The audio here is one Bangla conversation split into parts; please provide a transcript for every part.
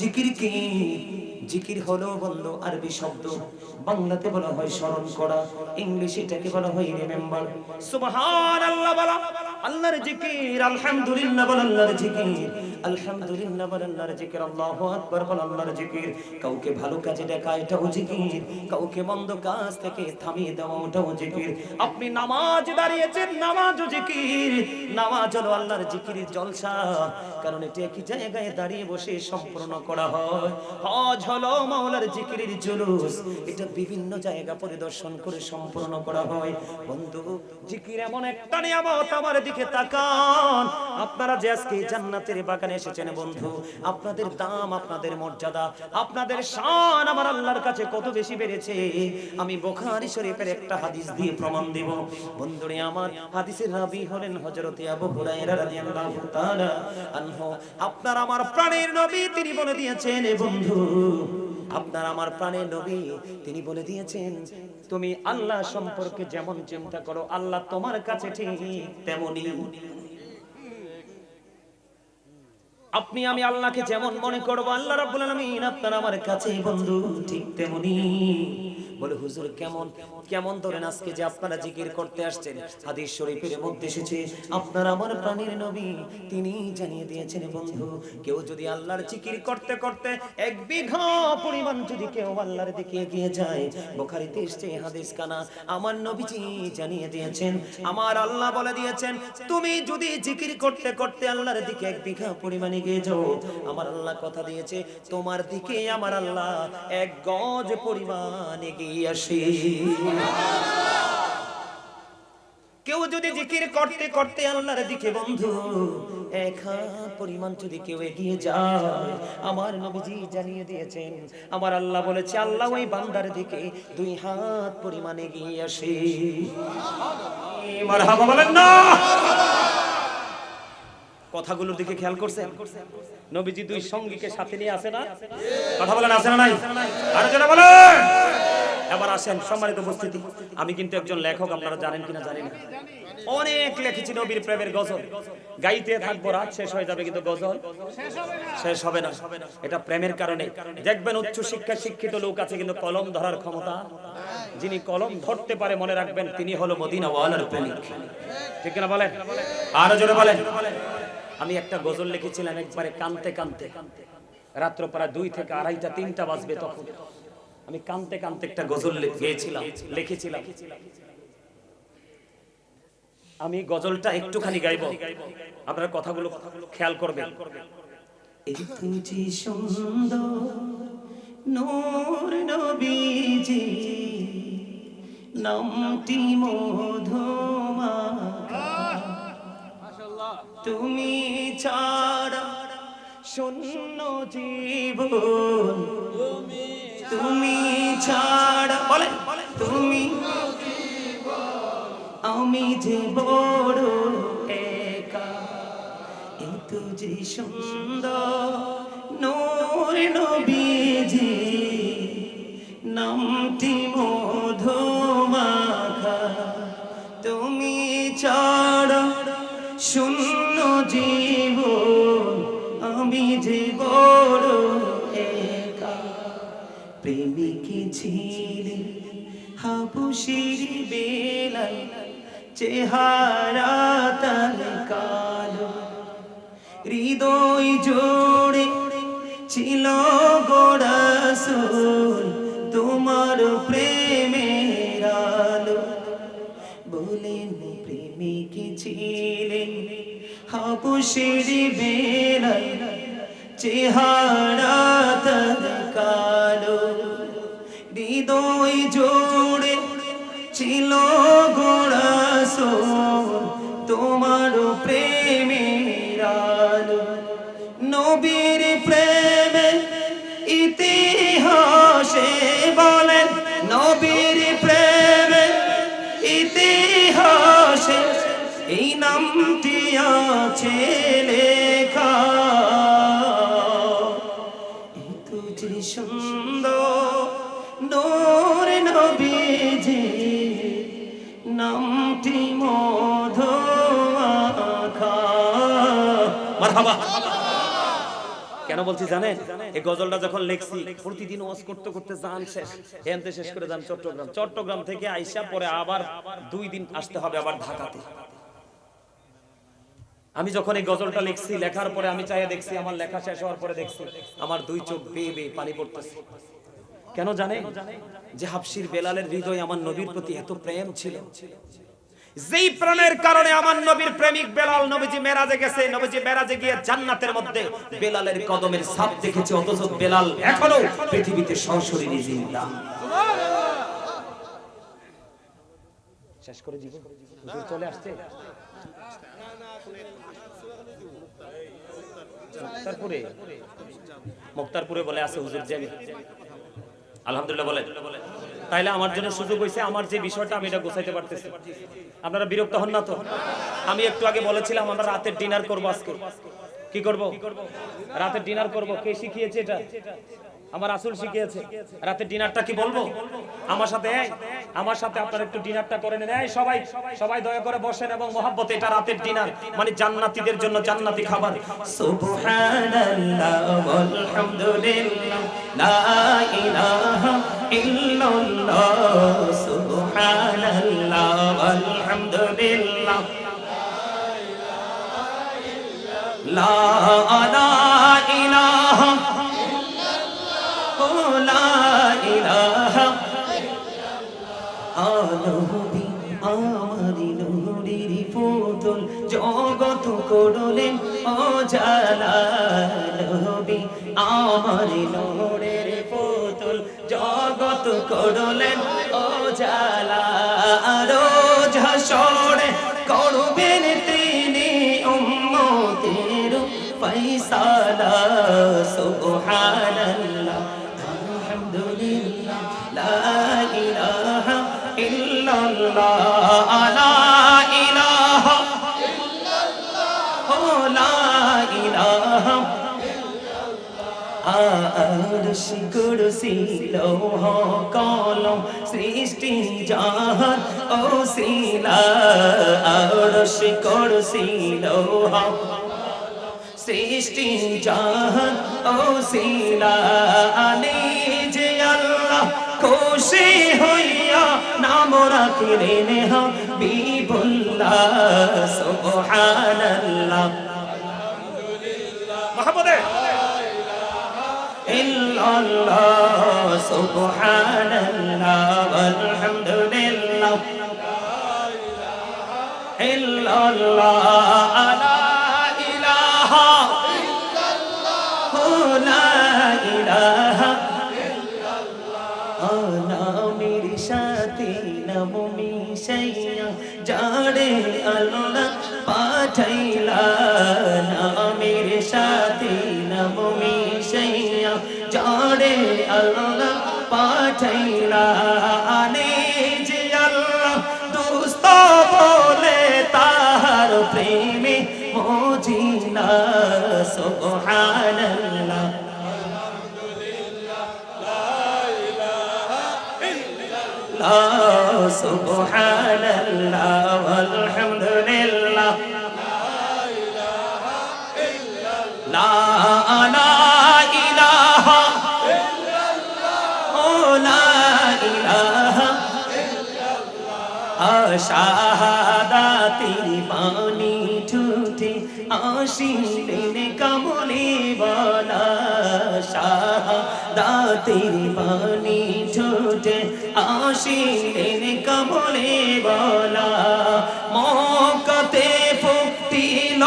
জিকির কি? জিকির হলো বন্ধু আরবি শব্দ, বাংলাতে বলা হয় স্মরণ করা, ইংলিশে এটাকে বলা হয় রিমেম্বার। সুবহানাল্লাহ বলা আল্লাহর জিকির, আলহামদুলিল্লাহ বলা আল্লাহর জিকির, আলহামদুলিল্লাহ বলা আল্লাহর জিকির, আল্লাহু আকবার বলা আল্লাহর জিকির। কাউকে ভালো কাজে ডাকা এটাও জিকির, কাউকে মন্দ কাজ থেকে থামিয়ে দেওয়া ওটাও জিকির। আপনি নামাজ দাঁড়িয়েছেন, নামাজও জিকির। নামাজ হলো আল্লাহর জিকিরের জলসা, কারণ এটি একই জায়গায় দাঁড়িয়ে বসে সম্পূর্ণ করা হয়। হজ হলো মাওলার জিকিরের জুলুস, এটা বিভিন্ন জায়গা পরিদর্শন করে সম্পূর্ণ করা হয়। বন্ধু জিকির এমন একটা নিয়ামত, আমার দিকে তাকান। আপনারা যে আজকে জান্নাতের বাগানে এসেছেন বন্ধু, আপনাদের দাম, আপনাদের মর্যাদা, আপনাদের শান আমার আল্লাহর কাছে কত বেশি বেড়েছে। আমি বুখারী শরীফের একটা হাদিস দিয়ে প্রমাণ দেব। বন্ধুরে আমার, হাদিসের রাবী হলেন হযরত আবু হুরায়রা রাদিয়াল্লাহু তাআলা আনহু। আপনার আমার প্রাণের নবী তিনি বলে দিয়েছেন, বন্ধু আপনার আমার প্রাণের নবী তিনি বলে দিয়েছেন, তুমি আল্লাহ সম্পর্কে যেমন চিন্তা করো আল্লাহ তোমার কাছে ঠিক তেমনই। আপনি আমি আল্লাহকে যেমন মনে করব আল্লাহ রাব্বুল আলামিন আপনার আমার কাছে বন্ধু ঠিক তেমনি। বলে হুজুর কেমন কেমন? ধরেন আজকে যে আপনারা জিকির করতে আসছেন, হাদিস শরীফের মধ্যে এসেছে আপনার আমার প্রাণের নবী তিনি জানিয়ে দিয়েছেন বন্ধু, কেউ যদি আল্লাহর জিকির করতে করতে এক বিঘা পরিমাণ যদি কেউ আল্লাহর দিকে এগিয়ে যায়, বুখারীতে এসেছে হাদিস কানা, আমার নবীজি জানিয়ে দিয়েছেন, আমার আল্লাহ বলে দিয়েছেন, তুমি যদি জিকির করতে করতে আল্লাহর দিকে এক বিঘা পরিমাণ এগিয়ে যাও, আমার আল্লাহ কথা দিয়েছে তোমার দিকে আমার আল্লাহ এক গজ পরিমাণ এগিয়ে আসে। কেউ যদি জিকির করতে করতে আল্লাহর দিকে বন্ধু এক হাত পরিমাণ যদি কেউ এগিয়ে যায়, আমার নবীজি জানিয়ে দিয়েছেন, আমার আল্লাহ বলেছে আল্লাহ ওই বান্দার দিকে 2 হাত পরিমাণ এগিয়ে আসে। মারহাবা বলেন না? কথাগুলোর দিকে খেয়াল করছেন? নবীজি 2 সঙ্গীকে সাথে নিয়ে আসে না? কথা বলেন আছে না নাই? আরে যারা বলেন। এবার আসেন সম্মানিত উপস্থিতি, আমি কিন্তু একজন লেখক, আপনারা জানেন কিনা জানি না, অনেক লিখেছি নবীর প্রেমের গজল। গাইতে থাকবো, রাত শেষ হয়ে যাবে কিন্তু গজল শেষ হবে না। এটা প্রেমের কারণে। দেখবেন উচ্চ শিক্ষা শিক্ষিত লোক আছে কিন্তু কলম ধরার ক্ষমতা, যিনি কলম ধরতে পারে মনে রাখবেন তিনি হলো মদিনা ওয়ালার প্রেমিক। ঠিক কিনা বলেন? আরো জোরে বলেন। আমি একটা গজল লিখেছিলাম একবারে কানতে কানতে, রাত্র প্রায় 2 থেকে 2:30টা 3টা বাজবে তখন আমি কানতে কানতে একটা গজল লিখেছিলাম। আমি গজলটা একটুখানি গাইবো, আপনারা কথাগুলো খেয়াল করবেন। একটু যে সুন্দর নূর নবীজি নামটি মধুমাখা, তুমি ছাড়া শূন্য জীবন, তুমি ছাড়া বলেন তুমি আমি যে বড় একা। এত যে সুন্দর নূর নবীজি নামটি মধুমাখা, তুমি ছাড়া শূন্য জীবন, আমি যে বড় একা। প্রেমিক ছিলে হাবুশির বেলাল, চেহারা তার কালো, হৃদয় জোড়ে ছিল গো রাসূল তোমার প্রেমের আলো। বলেন প্রেমিক ছিলেন হাবুশির বেলাল, চেহারা তার কালো, হৃদয় জোড়ে ছিল গো রাসূল তোমার প্রেমের আলো। নবীর প্রেমে ইতিহাসে বলেন, নবীর প্রেমে ইতিহাসে এই নামটি আছে লেখা। এত যে সুন্দর নূর নবীজি নামটি মধুমাখা। মারহাবা। কেন বলছি জানেন? এই গজলটা যখন লিখছি প্রতিদিন ওয়াজ করতে করতে জান শেষ, এনতে শেষ করে যান চট্টগ্রাম থেকে আইসা পরে আবার 2 দিন আসতে হবে আবার ঢাকাতে। আমি যখন এই গজলটা লিখছি, লেখার পরে আমি চাইয়ে দেখছি, আমার লেখা শেষ হওয়ার পরে দেখছি আমার 2 চোখ বেয়ে বেয়ে পানি পড়তেছে। কেন জানে? যে হাবশির বেলালের হৃদয়ে আমার নবীর প্রতি এত প্রেম ছিল, যেই প্রেমের কারণে আমার নবীর প্রেমিক বেলাল, নবীজি মেরাজে গেছে, নবীজি মেরাজে গিয়ে জান্নাতের মধ্যে বেলালের কদমের ছাপ দেখেছে, অথচ বেলাল এখনো পৃথিবীতে সশরীরে জিন্দা। শেষ করে জীবন হুজুর চলে আসছে। মুক্তারপুরে বলে আছে হুজুর যাবে, আলহামদুলিল্লাহ বলে। তাইলে আমার জন্য সুযোগ হয়েছে, আমার যে বিষয়টা আমি এটা গোছাইতে পারতেছি। আপনারা বিরক্ত হন না তো? আমি একটু আগে বলেছিলাম আমরা রাতের ডিনার করব। আজকে কি করব? রাতের ডিনার করব। কে শিখিয়েছে এটা? আমার রাসূল শিখিয়েছে। রাতের ডিনারটা কি বলবো? আমার সাথে আপনারা একটু ডিনারটা করে নেন। এই সবাই দয়া করে বসেন এবং মহব্বতে, এটা রাতের ডিনার, মানে জান্নাতীদের জন্য জান্নাতি খাবার। সুবহানাল্লাহ ওয়ালহামদুলিল্লাহ লা ইলাহা ইল্লাল্লাহ, সুবহানাল্লাহ ওয়ালহামদুলিল্লাহ লা ইলাহা জগত করলেন অজালা, নবী আমার নূরের পুতুল, জগত করলেন অজালা। রোজ হাসরে করবেন তিনি উম্মতের ফয়সালা। সুবহানাল্লাহ আলহামদুলিল্লাহ লা ইলাহা ইল্লাল্লাহ, লা ইলাহা ইল্লাল্লাহ, লা ইলাহা আরশ কুরসি লৌহ কলম সৃষ্টি জাহান ওসিলা। আরশ কুরসি লৌহ সৃষ্টি জাহান ওসিলা। যে আল্লাহ খুশি হইয়া নাম রাখলেন হাবিবুল্লাহ। সুবহানাল্লাহ মহব্বতে ইল্লাল্লাহ, সুবহানাল্লাহ আলহামদুলিল্লাহ ইল্লাল্লাহ, লা ইলাহা ইল্লাল্লাহ, লা ইলাহা ইল্লাল্লাহ। নামের সাথে নাম মিশাইয়া যারে আল্লাহ পাঠাইলা, নামের সাথে নাম মিশাইয়া যারে আল্লাহ পাঠাইলা। যে আল্লাহ দোস্ত বলে তাহার প্রেমে মজিলা। সুবহানাল্লাহ সুবহানাল্লাহ আলহামদুলিল্লাহ লা ইলাহা ইল্লাল্লাহ, লা ইলাহা ইল্লাল্লাহ। শাহাদাতের বাণী ঠুটে আসিলেন কামলে বালা। শাহাদাতের বাণী ঠুটে আসিলেন কামলে বালা। মক্কাতে ফুটিল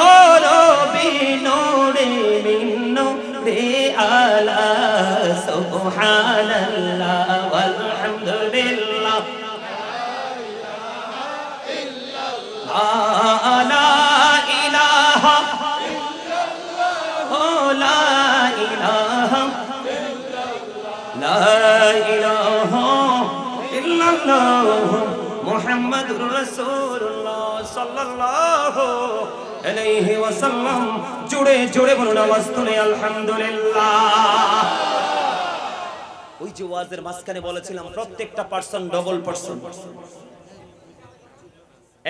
রবি নূরে মিন নূরে আলা। সুবহানাল্লাহ ওয়ালহামদুলিল্লাহ লা ইলাহা ইল্লাল্লাহ, লা ইলাহা ইল্লাল্লাহ, লা ইলাহা ইল্লাল্লাহ মুহাম্মাদুর রাসূলুল্লাহ সাল্লাল্লাহু আলাইহি ওয়াসাল্লাম। জোরে জোরে বলুন আওয়াজ তুলে আলহামদুলিল্লাহ। ওই যে ওয়াজের মাঝখানে বলেছিলাম প্রত্যেকটা পারসন ডবল পারসন।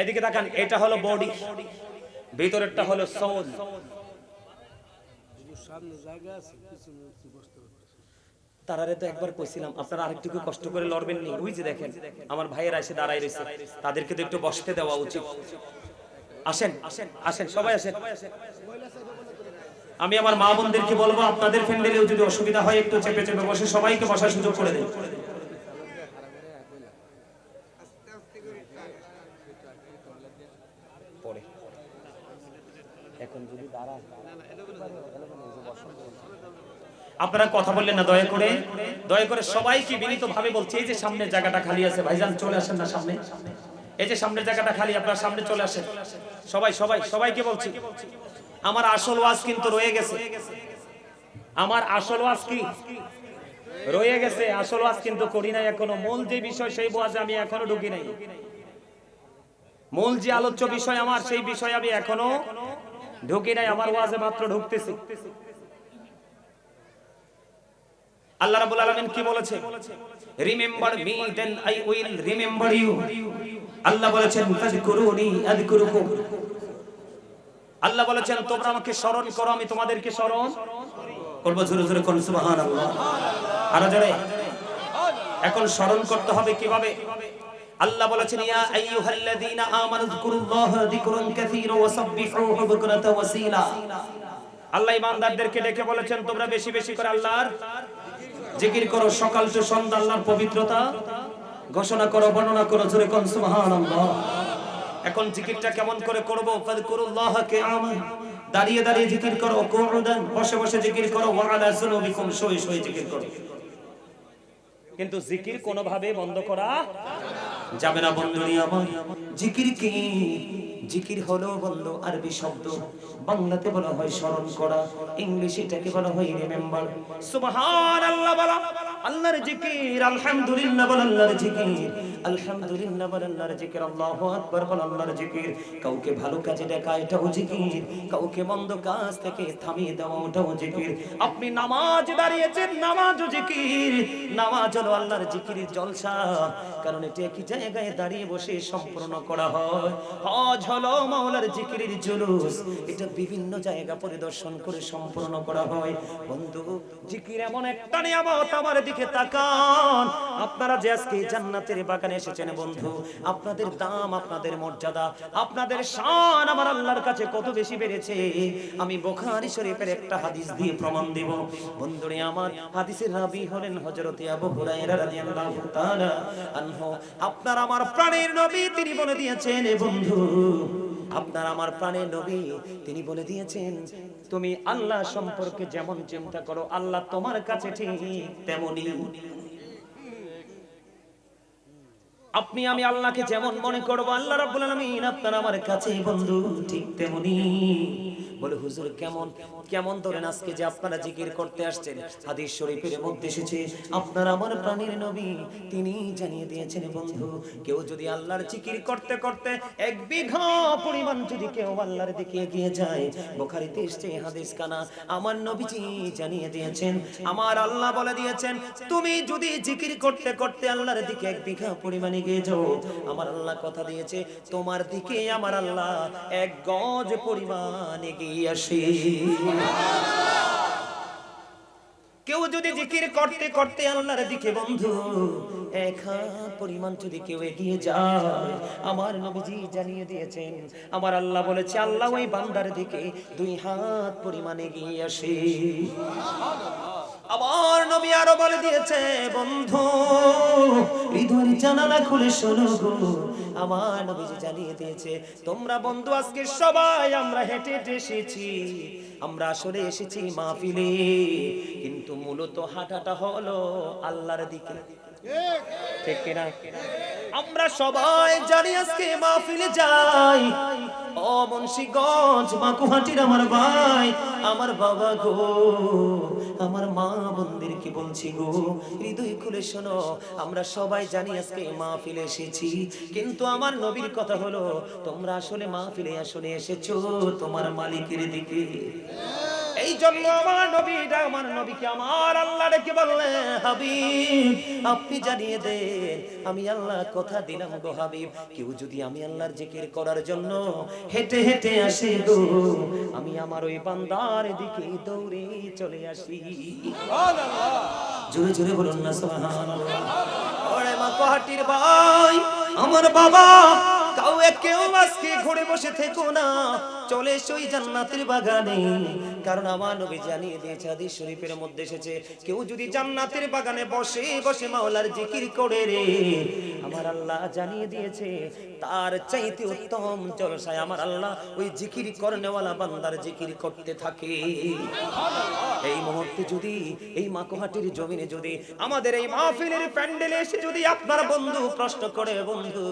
এদিকে তাকান, এটা হলো বডি, ভিতরেরটা হলো সোল। তারারে তো একবার কইছিলাম আপনারা আরেকটু কষ্ট করে লড়বেন নি। ওই যে দেখেন আমার ভাইয়েরা এসে দাঁড়ায় রয়েছে, তাদেরকে তো একটু বসতে দেওয়া উচিত। আসেন আসেন সবাই আসেন। আমি আমার মা বোনদেরকে বলবো আপনাদের প্যান্ডেলেও যদি অসুবিধা হয় একটু চেপে চেপে বসে সবাইকে বসার সুযোগ করে দেন। পরে এখন যদি দাঁড়া আপনারা কথা বললেন না, দয়া করে সবাইকে বিনীত ভাবে বলছি, এই যে সামনের জায়গাটা খালি আছে ভাইজান চলে আসেন না সামনে। এই যে সামনের জায়গাটা খালি, আপনারা সামনে চলে আসেন। সবাইকে বলছি আমার আসল ওয়াজ কিন্তু রয়ে গেছে। আমার আসল ওয়াজ কি রয়ে গেছে? আসল ওয়াজ কিন্তু করি নাই এখনো। মূল যে বিষয় সেই ওয়াজে আমি এখনো ঢুকি নাই। মূল যে আলোচ্য বিষয় আমার সেই বিষয় আমি এখনো ঢুকি নাই। আমার ওয়াজে মাত্র ঢুকতেছি। আল্লাহ রাব্বুল আলামিন কি বলেছে? Remember me then I will remember you. Allah বলেছেন ফাযকুরুনি আযকুরুকুম। আল্লাহ বলেছেন তোমরা আমাকে স্মরণ করো, আমি তোমাদেরকে স্মরণ করব। জোরে জোরে কোন সুবহানাল্লাহ। আরো জোরে। এখন স্মরণ করতে হবে কিভাবে? আল্লাহ বলেছেন ইয়া আইয়ুহাল্লাযীনা আমানু যকুরুল্লাহা যিকরান কাসীরা ওয়া সাব্বিহুহু বুকরাতা ওয়া আসীলা। আল্লাহ ঈমানদারদেরকে ডেকে বলেছেন তোমরা বেশি বেশি করে আল্লাহর জিকির করো, সকাল থেকে সন্ধ্যা আল্লাহর পবিত্রতা ঘোষণা করো, বর্ণনা করো। জোরে কোন সুবহানাল্লাহ। এখন জিকিরটা কেমন করে করব? ফাযকুরুল্লাহা কিয়ামান, দাঁড়িয়ে দাঁড়িয়ে জিকির করো। কুউদান, বসে বসে জিকির করো। ওয়া আলা যুনুবিকুম, শুয়ে শুয়ে জিকির করো। কিন্তু জিকির কোনোভাবে বন্ধ করা যাবে না বন্ধুরা আমার। জিকির কি? জিকির হলো বন্ধু আরবি শব্দ, বাংলাতে বলা হয় স্মরণ করা, ইংলিশে এটাকে বলা হয় রিমেম্বার। সুবহানাল্লাহ বলা আল্লাহর জিকির, আলহামদুলিল্লাহ বলা আল্লাহর জিকির, আলহামদুলিল্লাহ বলা আল্লাহর জিকির, আল্লাহু আকবার বলা আল্লাহর জিকির। কাউকে ভালো কাজে ডাকা এটাও জিকির, কাউকে মন্দ কাজ থেকে থামিয়ে দেওয়া ওটাও জিকির। আপনি নামাজ দাঁড়িয়েছেন, নামাজও জিকির। নামাজ হলো আল্লাহর জিকিরের জলসা, কারণ এটা একই জায়গায় দাঁড়িয়ে বসে সম্পূর্ণ করা হয়। হজ হলো মাওলার জিকিরের জুলুস, এটা বিভিন্ন জায়গা পরিদর্শন করে সম্পূর্ণ করা হয়। বন্ধু জিকির এমন একটা নিয়ামত, আমার দিকে তাকান। আপনারা যে আজকে জান্নাতের বাগানে এসেছেন বন্ধু, আপনাদের দাম, আপনাদের মর্যাদা, আপনাদের শান আমার আল্লাহর কাছে কত বেশি বেড়েছে। আমি বুখারী শরীফের একটা হাদিস দিয়ে প্রমাণ দেব বন্ধুরে আমার। হাদিসের রাবী হলেন হযরত আবু হুরায়রা রাদিয়াল্লাহু তাআলা আনহু। আপনার আমার প্রাণের নবী তিনি বলে দিয়েছেন বন্ধু, আপনার আমার প্রাণের নবী তিনি বলে দিয়েছেন তুমি আল্লাহ সম্পর্কে যেমন চিন্তা করো আল্লাহ তোমার কাছে ঠিক তেমনই। আপনি আমি আল্লাহকে যেমন মনে করব আল্লাহ রাব্বুল আলামিন আপনার আমার কাছে বন্ধু ঠিক তেমনি। বলে হুজুর কেমন কেমন? ধরেন আজকে যে আপনারা জিকির করতে আসছেন, হাদিস শরীফের মধ্যে এসেছে আপনার আমার প্রাণের নবী তিনি জানিয়ে দিয়েছেন বন্ধু, কেউ যদি আল্লাহর জিকির করতে করতে 1 বিঘা পরিমাণ যদি কেউ আল্লাহর দিকে এগিয়ে যায়, বুখারীতে এসেছে হাদিস কানা, আমার নবীজি জানিয়ে দিয়েছেন, আমার আল্লাহ বলে দিয়েছেন তুমি যদি জিকির করতে করতে আল্লাহর দিকে 1 বিঘা পরিমাণ এগিয়ে যাও, আমার আল্লাহ কথা দিয়েছে তোমার দিকে আমার আল্লাহ 1 গজ পরিমাণ এগিয়ে আসে। কেউ যদি জিকির করতে করতে আল্লাহর দিকে বন্ধু 1 হাত পরিমাণ যদি কেউ এগিয়ে যায়, আমার নবীজি জানিয়ে দিয়েছেন আমার আল্লাহ বলেছে আল্লাহ ওই বান্দার দিকে 2 হাত পরিমাণ এগিয়ে আসে। আমার নবী আরো বলে দিয়েছে বন্ধু হৃদয়ের জানালা খুলে শোনো গো, আমার নবীজি জানিয়ে দিয়েছে তোমরা বন্ধু আজকে সবাই আমরা হেঁটে হেঁটে এসেছি, আমরা আসলে এসেছি মাহফিলে, কিন্তু মূলত হাঁটাটা হলো আল্লাহর দিকে, ঠিক কিনা? আমরা সবাই জানি আজকে মাহফিলে যাই, ও মুন্সিগঞ্জ মাকুহাটির আমার ভাই আমার বাবা গো, আমার মা বোনদের কি বলছি গো, হৃদয় খুলে শোনো, আমরা সবাই জানি আজকে মাহফিলে এসেছি, কিন্তু আমার নবীর কথা হলো তোমরা আসলে মাহফিলে আসলে এসেছো তোমার মালিকের দিকে। এই জন্য আমার নবীকে আমার আল্লাহ ডেকে বললেন, হাবিব আপনি জানিয়ে দেন, আমি আল্লাহ কথা দিলাম গো হাবিব, কেউ যদি আমি আল্লাহর জিকির করার জন্য হেঁটে হেঁটে আসি গো, আমি আমার ওই বান্দার দিকে দৌড়ে চলে আসি। সুবহানাল্লাহ, জোরে জোরে বলুন না সুবহানাল্লাহ। ওরে মা কোহাটির ভাই, আমার বাবা, কেউ আজকে ঘুরে বসে থেকো না, চলে এসো ওই জান্নাতের বাগানে। কারণ আমার নবী জানিয়ে দিয়েছে, হাদিস শরীফের মধ্যে এসেছে, কেউ যদি জান্নাতের বাগানে বসে বসে মাওলার জিকির করে রে, আমার আল্লাহ জানিয়ে দিয়েছে তার চাইতে উত্তম জলসায় আমার আল্লাহ ওই জিকির করনেওয়ালা বান্দার জিকির করতে থাকে। এই মুহূর্তে যদি এই মাকোহাটির জমিনে যদি আমাদের এই মাহফিলের প্যান্ডেলে এসে যদি আপনার বন্ধু প্রশ্ন করে, বন্ধু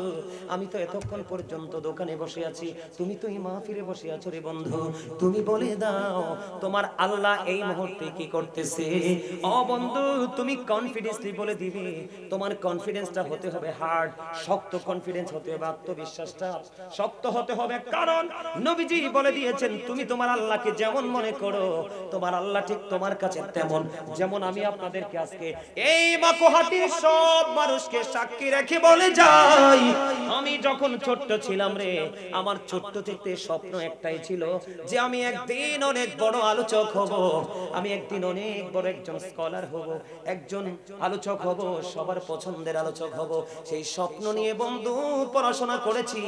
আমি তো এতক্ষণ পর্যন্ত দোকানে বসে আছি, তুমি তো এই মাহফিলে বসে আছো রে বন্ধু, তুমি বলে দাও তোমার আল্লাহ এই মুহূর্তে কি করতেছে? ও বন্ধু, তুমি কনফিডেন্সলি বলে দিবে। তোমার কনফিডেন্সটা হতে হবে হার্ড, শক্ত কনফিডেন্স হতে হবে, আত্মবিশ্বাসটা শক্ত হতে হবে। কারণ নবীজি বলে দিয়েছেন, তুমি তোমার আল্লাহকে যেমন মনে করো, তোমার আল্লাহ ঠিক তোমার কাছে তেমন। যেমন আমি আপনাদেরকে আজকে এই মাকোহাটির সব মানুষকে সাক্ষী রেখে বলে যাই, আমি যখন ছোট্ট ছিলাম রে, আমার ছোট্ট থেকে স্বপ্ন একটাই ছিল যে আমি একদিন অনেক বড় আলোচক হব, আমি একদিন অনেক বড় একজন স্কলার হব, একজন আলোচক হব, সবার পছন্দের আলোচক হব। সেই স্বপ্ন নিয়ে বন্ধু পড়াশোনা করেছি,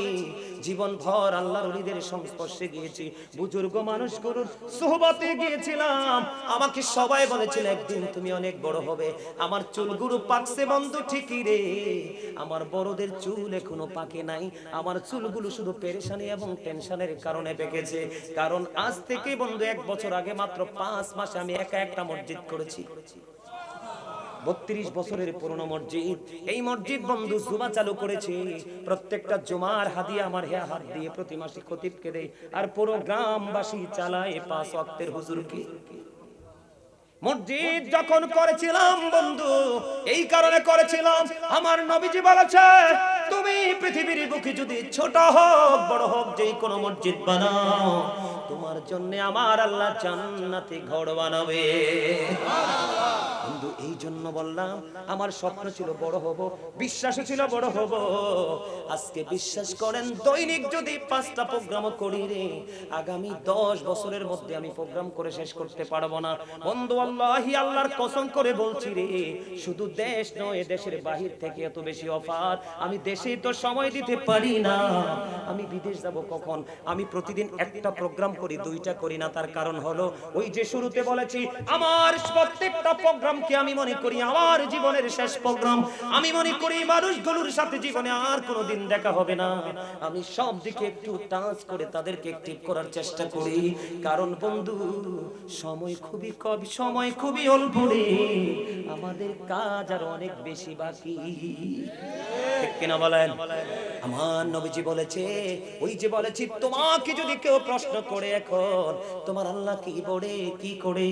জীবন ভর আল্লাহর ওলিদের সংস্পর্শে গিয়েছি, বুজুর্গ মানুষগুলোর সুহবতে গিয়েছিলাম। আমাকে সবাই বলেছিল একদিন তুমি অনেক বড় হবে। আমার চুলগুলো পাকছে বন্ধু ঠিকই রে, আমার বড়দের চুল এখনো পাকে নাই, আমার চুলগুলো শুধু পেরেশানি এবং টেনশনের কারণে পেকেছে। কারণ আজ থেকে বন্ধু 1 বছর আগে মাত্র 5 মাসে আমি একা একটা মসজিদ করেছি, 32 বছরের পুরনো মসজিদ। এই মসজিদ বন্ধু জুমা চালু করেছে, প্রত্যেকটা জুমার হাদিয়া আমার হাত দিয়ে প্রতি মাসে খতিবকে দেই, আর পুরো গ্রামবাসী চালায় 5 ওয়াক্তের হুজুরকে। মসজিদ যখন করেছিলাম বন্ধু এই কারণে করেছিলাম, আমার নবীজি বলেছে তুমি পৃথিবীর বুকে যদি ছোট হোক বড় হোক যেই কোনো মসজিদ বানাও, তোমার জন্য আমার আল্লাহ জান্নাতে ঘর বানাবে। বন্ধু এই জন্য বললাম, আমার স্বপ্ন ছিল বড় হব, বিশ্বাস ছিল বড় হব। আজকে বিশ্বাস করেন দৈনিক যদি 5টা প্রোগ্রাম করি রে, আগামী 10 বছরের মধ্যে আমি প্রোগ্রাম করে শেষ করতে পারবো না বন্ধু। আল্লাহি আল্লাহর কসম করে বলছি রে, শুধু দেশ নয় দেশের বাহির থেকে এত বেশি অফার, আমি দেশেই তো সময় দিতে পারি না, আমি বিদেশ যাব কখন? আমি প্রতিদিন একটা প্রোগ্রাম করি, 2টা করি না। তার কারণ হলো ওই যে শুরুতে বলেছি, আমার প্রত্যেকটা প্রোগ্রামকে আমি মনে করি আমার জীবনের শেষ প্রোগ্রাম। আমি মনে করি মানুষগুলোর সাথে জীবনে আর কোনোদিন দেখা হবে না, আমি সব দিকে একটু টাচ করে তাদেরকে অ্যাক্টিভ করার চেষ্টা করি। কারণ বন্ধু সময় খুবই কম, সময় খুবই অল্প রে, আমাদের কাজ আর অনেক বেশি বাকি, ঠিক কিনা বলেন? আমার নবীজি বলেছে, ওই যে বলেছি তোমাকে যদি কেউ প্রশ্ন করে এখন তোমার আল্লাহ কি বলে কি করে,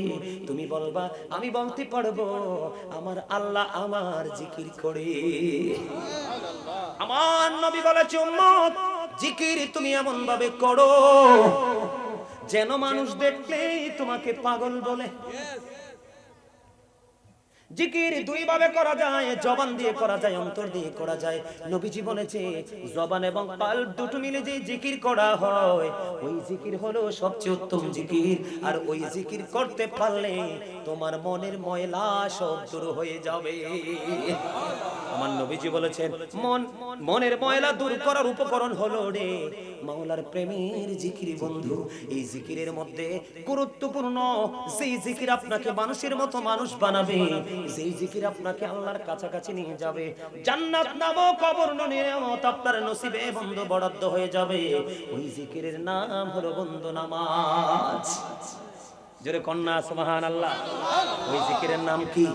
তুমি বলবা আমি বলতে পারবো আমার আল্লাহ আমার জিকির করে। আমার নবী বলেছে উম্মত জিকির তুমি এমন ভাবে করো যেন মানুষ দেখলেই তোমাকে পাগল বলে। জিকির 2 ভাবে করা যায়, জবান দিয়ে করা যায়, অন্তর দিয়ে করা যায়। নবীজি বলেছে জবান এবং কলব দুটো মিলে যে জিকির করা হয় ওই জিকির হলো সবচেয়ে উত্তম জিকির। আর ওই জিকির করতে পারলে তোমার মনের ময়লা সব দূর হয়ে যাবে। আমার নবীজি বলেছেন মনের ময়লা দূর করার উপকরণ হলো রে মাওলার প্রেমের জিকির। বন্ধু এই জিকিরের মধ্যে গুরুত্বপূর্ণ সেই জিকির আপনাকে মানুষের মতো মানুষ বানাবে, যেই জিকির আপনাকে আল্লাহর কাছাকাছি নিয়ে যাবে, জান্নাত নামক অবর্ণ নিয়ামত আপনার নসিবে বন্ধু বরাদ্দ হয়ে যাবে। ওই জিকিরের নাম হলো বন্ধু নামাজ। জোরে কন্যা সুবহানাল্লাহ। ওই জিকিরের নাম কি?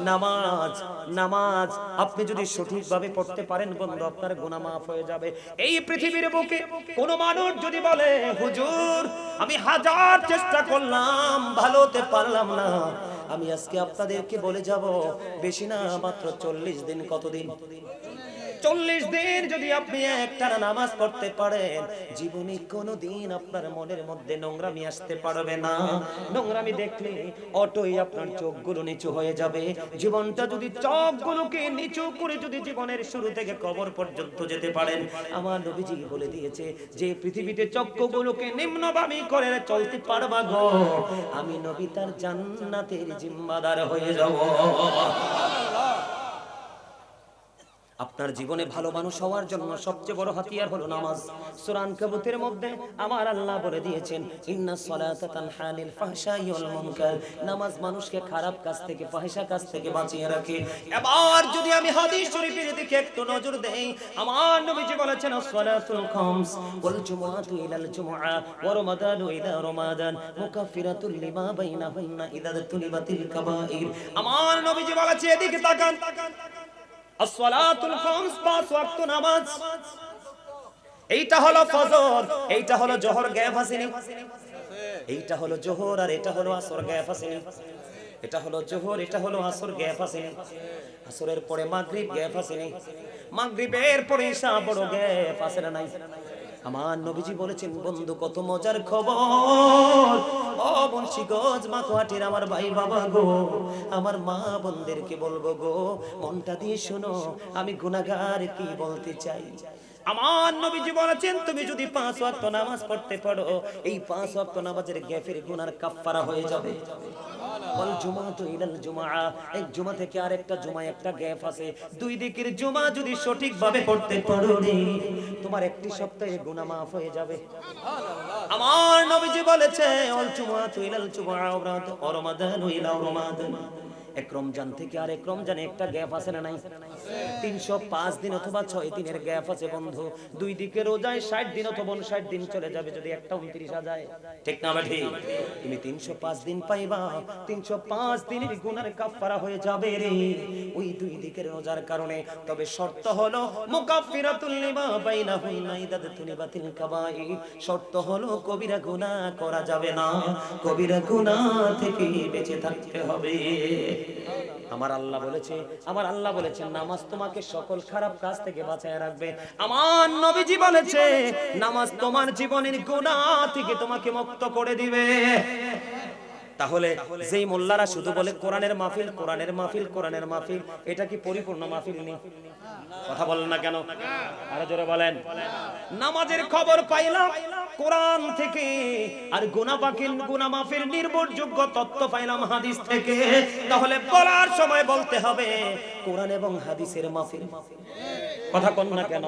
নামাজ। নামাজ আপনি যদি সঠিকভাবে পড়তে পারেন বন্ধু আপনার গুনাহ মাফ হয়ে যাবে। এই পৃথিবীর বুকে কোন মানুষ যদি বলে হুজুর আমি 1000 চেষ্টা করলাম ভালো হতে পারলাম না, আমি আজকে আপনাদেরকে বলে যাব বেশি না মাত্র 40 দিন। কতদিন? 40 দিন যদি আপনি একটানা নামাজ পড়তে পারেন, জীবনে কোনোদিন আপনার মনের মধ্যে নোংরামি আসতে পারবে না। নোংরামি দেখলে অটোই আপনার চোখগুলো নিচু হয়ে যাবে। জীবনটা যদি চোখগুলোকে নিচু করে যদি জীবনের শুরু থেকে কবর পর্যন্ত যেতে পারেন, আমার নবীজি বলে দিয়েছে যে পৃথিবীতে চক্ষুগুলোকে নিম্নগামী করে চলতে পারবা গো, আমি নবী তার জান্নাতের জিম্মাদার হয়ে যাব। আপনার জীবনে ভালো মানুষ হওয়ার জন্য সবচেয়ে বড় হাতিয়ার হলো নামাজ। সূরা আনকাবুতের মধ্যে আমার আল্লাহ বলে দিয়েছেন, ইন্নাস সালাতা তানহা আনিল ফাহশাই ওয়াল মুনকার, নামাজ মানুষকে খারাপ কাজ থেকে, ফাহিশা কাজ থেকে বাঁচিয়ে রাখে। এবার যদি আমি হাদিস শরীফের দিকে একটু নজর দেই, আমার নবীজি বলেছেন as-সালাতুল খামস ওয়াল জুমআতু ইলাল জুমআ ওয়া রমাদানু ইলা রমাদান মুকাফফিরাতুল লিমা বাইনাহুন্না ইযা তুলিবাতিল কাবাইর। আমার নবীজি বলেছে, এদিকে তাকান, as-সালাতুল খামস, 5 ওয়াক্ত নামাজ। এইটা হলো ফজর, এইটা হলো জোহর, গ্যাপ আসেনি? এইটা হলো জোহর আর এটা হলো আসর, গ্যাপ আসেনি? এটা হলো জোহর, এটা হলো আসর, গ্যাপ আসেনি? আসরের পরে মাগরিব, গ্যাপ আসেনি? মাগরিবের পরে ঈশা, বড় গ্যাপ আছে না নাই? আমার নবীজি বলেছেন, বন্ধু কত মজার খবর, ও মুন্সিগঞ্জ মাকুয়াটির আমার ভাই বাবা গো, আমার মা বোনদেরকে বলবো গো, মনটা দিয়ে শোনো আমি গুনাহগার কি বলতে চাই। আমার নবীজি বলেছেন, তুমি যদি 5 ওয়াক্ত নামাজ পড়তে পারো, এই 5 ওয়াক্ত নামাজের গ্যাপের গুনার কাফফারা হয়ে যাবে। ওয়াল জুমাতু ইলাল জুমআ, এক জুমা থেকে আরেকটা জুমা একটা গ্যাপ আছে, দুই দিকের জুমা যদি সঠিকভাবে পড়তে পারো রে, তোমার একটি সপ্তাহে গুনাহ maaf হয়ে যাবে। আমার নবীজি বলেছে, ওয়াল জুমাতু ইলাল জুমআ ওয়া রমাদানু ইলা রমাদান, এক রমজান থেকে আরেক রমজানে একটা গ্যাপ আছে না নাই? 305 দিন অথবা 6 দিনের গ্যাপ আছে বন্ধু। দুই দিকে রোজায় 60 দিন অথবা 59 দিন চলে যাবে যদি একটা 29 আ যায়, ঠিক না ভাই? তুমি 305 দিন পাইবা, 305 দিনের গুনার কাফফারা হয়ে যাবে রে ওই দুই দিকের রোজার কারণে। তবে শর্ত হলো মুকাফফিরাতুল লিমা বাইনাহুন্না ইযা তুলিবাতিল কাবাইর, শর্ত হলো কবিরা গুনাহ করা যাবে না, কবিরা গুনাহ থেকে বেঁচে থাকতে হবে। আমার আল্লাহ বলেছে, আমার আল্লাহ বলেছেন নামাজ তোমাকে সকল খারাপ কাজ থেকে বাঁচায় রাখবে। আমার নবীজি বলেছে, নামাজ তোমার জীবনের গুনাহ থেকে তোমাকে মুক্ত করে দিবে। তাহলে যেই মোল্লারা শুধু বলে কোরআনের মাহফিল, কোরআনের মাহফিল, কোরআনের মাহফিল, এটা কি পরিপূর্ণ মাহফিল নেই? কথা বলেন না কেন? আরো জোরে বলেন। নামাজের খবর পাইলাম কোরআন থেকে, আর গুনাহ মাফের নির্ভরযোগ্য তথ্য পাইলাম হাদিস থেকে। তাহলে বলার সময় বলতে হবে কোরআন এবং হাদিসের মাহফিল। কথা কোন না কেন?